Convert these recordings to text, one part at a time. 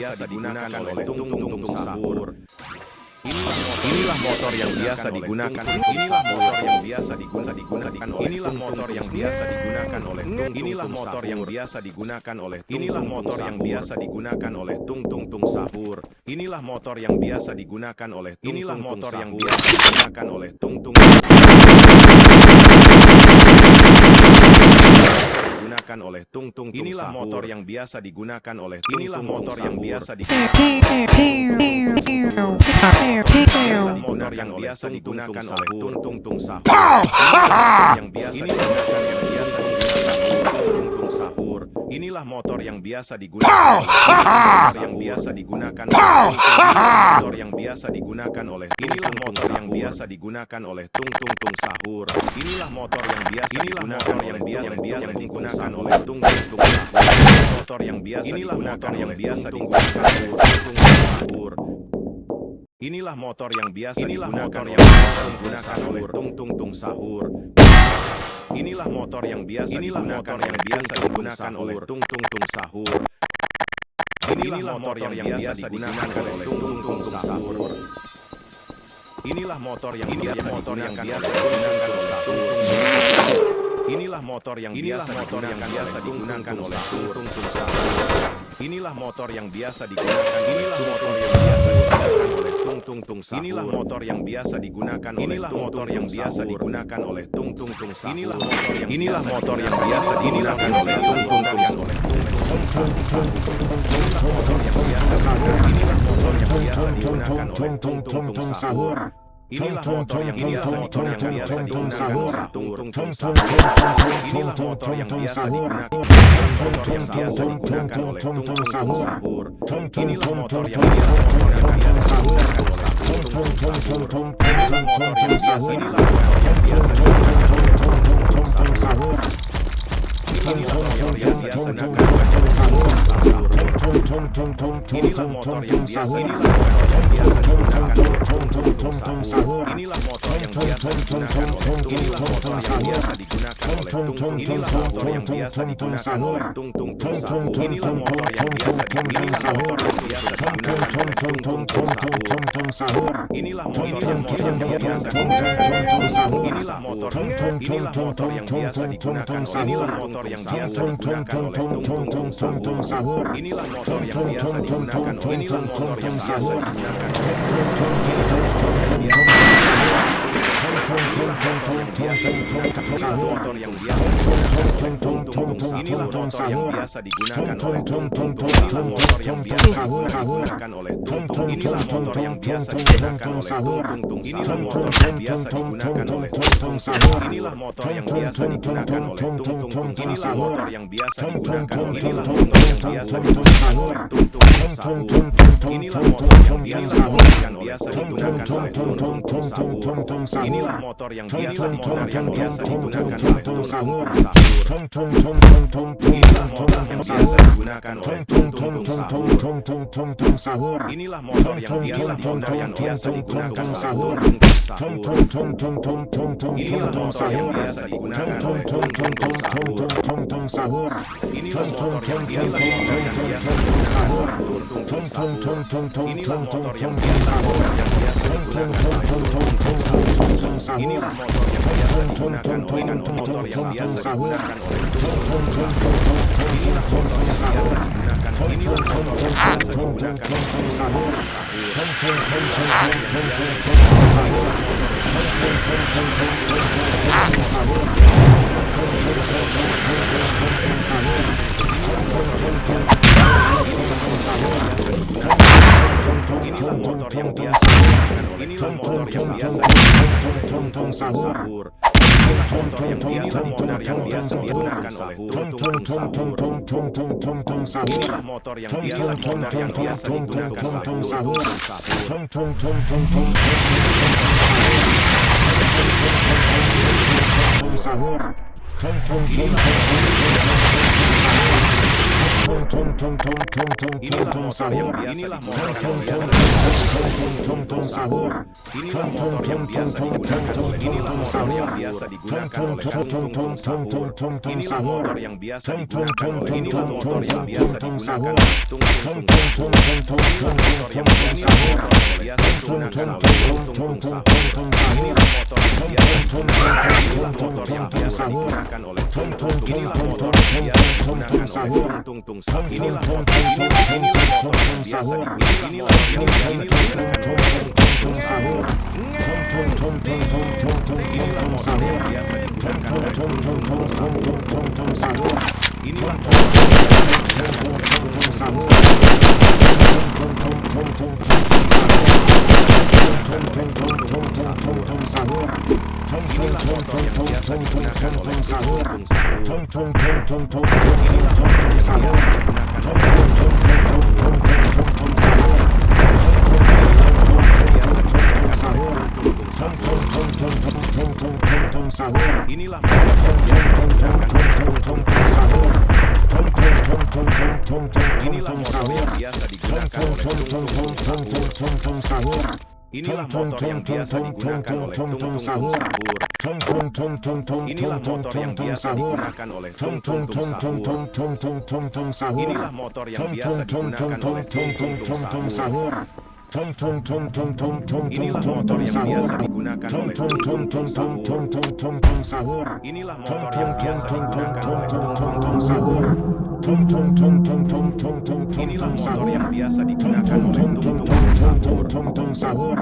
biasa digunakan oleh tung-tung sahur. Inilah motor yang biasa digunakan. Inilah motor yang biasa digunakan. Inilah motor yang biasa digunakan oleh inilah motor yang biasa digunakan oleh inilah motor yang biasa digunakan oleh tung-tung sahur. Inilah motor yang biasa digunakan oleh inilah motor yang biasa digunakan oleh tung-tung digunakan oleh tung-tung inilah motor yang biasa digunakan oleh inilah motor yang biasa motor yang biasa digunakan oleh tung-tung sahur yang biasa tung-tung sahur. Inilah motor yang biasa digunakan yang biasa digunakan motor yang biasa digunakan oleh inilah motor yang biasa digunakan oleh tung-tung sahur. Inilah motor yang biasa digunakan oleh tung-tung motor yang biasa inilah motor yang biasa digunakan oleh tung-tung sahur. Inilah motor yang biasa digunakan oleh tung-tung sahur. Inilah motor yang biasa digunakan oleh tung-tung sahur. Inilah motor yang biasa digunakan oleh tung-tung sahur. Inilah motor yang biasa digunakan oleh inilah motor yang biasa digunakan oleh tung-tung sahur. Inilah motor yang biasa digunakan. Inilah motor yang biasa digunakan oleh tung-tung sahur. Inilah motor yang biasa digunakan. Inilah motor yang biasa digunakan oleh tung-tung sahur. Inilah motor yang biasa digunakan oleh tung-tung sahur. Inilah motor yang biasa digunakan oleh tung-tung sahur. Inilah motor yang biasa digunakan oleh tung-tung sahur. Inilah motor yang biasa digunakan oleh tung-tung sahur. Inilah motor yang biasa sahur. Inilah motor yang biasa digunakan oleh inilah motor yang biasa digunakan oleh tung-tung sahur. Inilah motor yang biasa digunakan oleh inilah motor yang biasa digunakan oleh tung-tung sahur. Inilah motor yang biasa digunakan oleh tung-tung sahur. Inilah motor yang biasa inilah motor yang biasa digunakan oleh tung-tung inilah motor yang biasa digunakan oleh tung-tung sahur. Inilah motor yang biasa inilah yang biasa digunakan tung-tung sahur. Inilah motor yang biasa digunakan oleh tung-tung sahur. Inilah motor tung-tung sahur. Inilah motor yang biasa digunakan oleh tung-tung sahur. Inilah motor yang biasa digunakan Inilah motor yang biasa digunakan oleh tung-tung sahur. Inilah motor yang biasa digunakan oleh tung-tung sahur. Inilah motor yang biasa digunakan oleh tung-tung sahur. Inilah motor yang biasa digunakan oleh tung-tung sahur.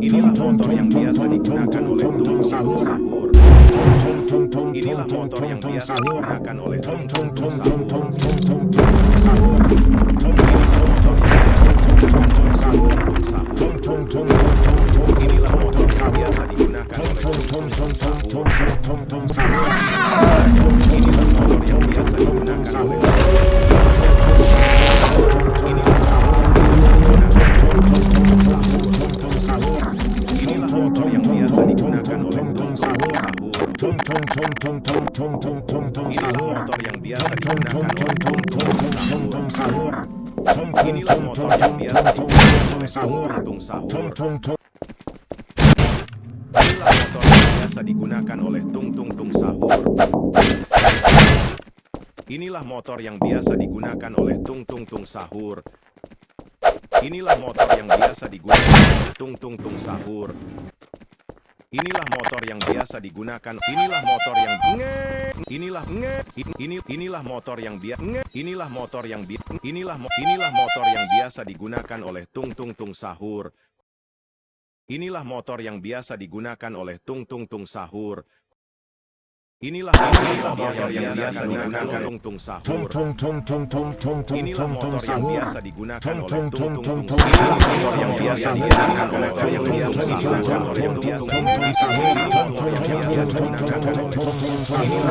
Inilah motor yang biasa digunakan oleh tung-tung sahur. Inilah motor yang biasa digunakan oleh tung-tung sahur. Inilah motor yang biasa digunakan oleh tung-tung sahur. Inilah motor yang biasa digunakan oleh tung-tung sahur. Inilah motor yang biasa digunakan oleh tung-tung sahur. Inilah motor yang biasa digunakan oleh inilah motor yang biasa digunakan oleh tung-tung sahur. Inilah motor yang biasa digunakan oleh tung-tung sahur. Inilah motor yang biasa digunakan oleh tung-tung sahur. Inilah motor yang biasa digunakan oleh tung-tung sahur. Inilah motor yang biasa digunakan oleh tung-tung sahur. Inilah motor yang biasa digunakan oleh tung-tung sahur. Inilah motor yang biasa digunakan. Inilah motor yang inilah motor yang inilah motor yang inilah motor yang biasa digunakan oleh tung-tung sahur. Inilah motor yang biasa digunakan oleh tung-tung sahur. Inilah motor yang biasa digunakan oleh tung-tung sahur. Inilah motor yang biasa digunakan oleh tung-tung sahur. Motor yang biasa digunakan oleh tung-tung sahur.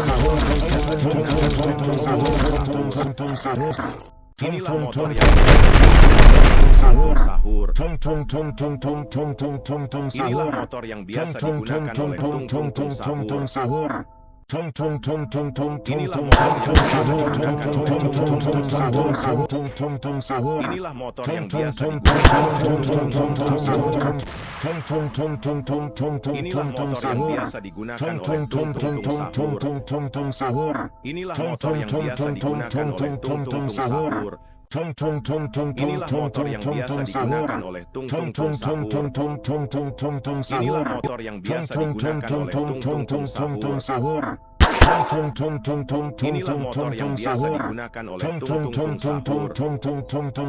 Inilah motor yang sahur. Inilah motor yang biasa digunakan oleh tung-tung sahur. Inilah motor yang biasa Inilah motor yang biasa digunakan oleh tung-tung sahur. Inilah motor yang biasa digunakan oleh tung-tung sahur. Inilah motor yang biasa digunakan oleh tung-tung sahur. Inilah motor yang biasa digunakan oleh tung-tung sahur. Inilah motor yang biasa digunakan oleh tung-tung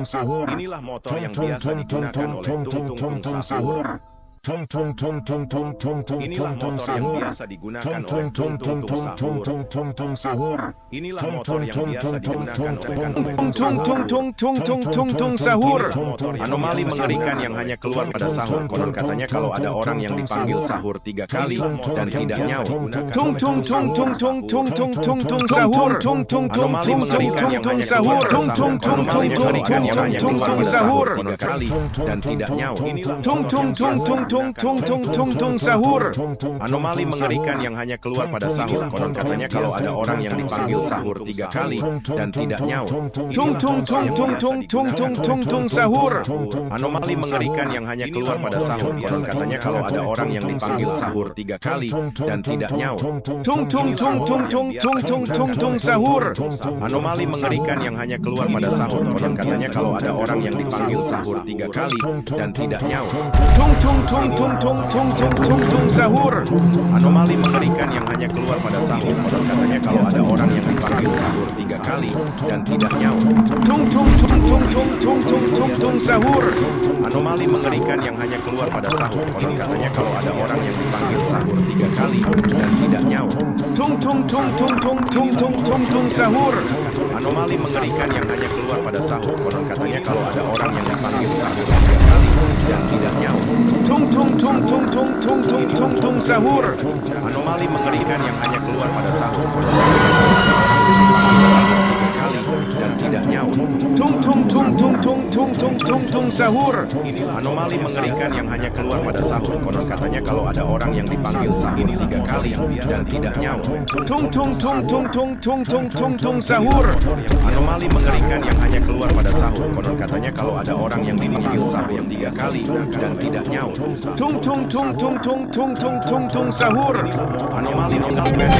sahur. Inilah motor yang biasa digunakan oleh tung-tung sahur. Inilah motor yang biasa digunakan oleh tung-tung sahur. Inilah motor yang biasa digunakan oleh tung sahur. Anomali mengerikan yang hanya keluar pada sahur. Konon katanya kalau ada orang yang dipanggil sahur 3 kali dan tidak nyaut. Tung sahur. Anomali mengerikan yang hanya keluar pada sahur. Anomali mengerikan yang hanya keluar pada sahur 3 kali dan tidak nyaut. tung sahur. Anomali mengerikan yang hanya keluar pada sahur. Konon katanya kalau ada orang yang dipanggil sahur 3 kali dan tidak nyaut. Tung sahur. Anomali mengerikan yang hanya keluar pada sahur. Konon katanya kalau ada orang yang dipanggil sahur 3 kali dan tidak nyaut. Tung sahur. Anomali mengerikan yang hanya keluar pada sahur. Konon katanya kalau ada orang yang dipanggil sahur 3 kali dan tidak nyaut. Tung sahur. Anomali mengerikan yang hanya keluar pada sahur. Konon katanya kalau ada orang yang dipanggil sahur 3 kali dan tidak nyaut. Tung sahur. Anomali mengerikan yang hanya keluar pada sahur. Konon katanya kalau ada orang yang dipanggil sahur 3 kali dan tidak nyaut. Tung sahur. Anomali mengerikan yang hanya keluar pada sahur. Konon katanya kalau ada orang yang dipanggil sahur 3 kali dan tidak nyaut. Tung sahur. Anomali mengerikan yang hanya keluar pada sahur. Konon katanya kalau ada orang yang dipanggil sahur 3 kali dan tidak nyaut. Tung sahur. Anomali mengerikan yang hanya keluar pada sahur. Konon katanya kalau ada orang yang dipanggil sahur 3 kali dan tidak nyaut. Tung sahur. Anomali mengerikan yang hanya keluar pada sahur. Konon katanya kalau ada orang yang dipanggil sahur 3 kali dan tidak nyaut. Tung sahur. Anomali mengerikan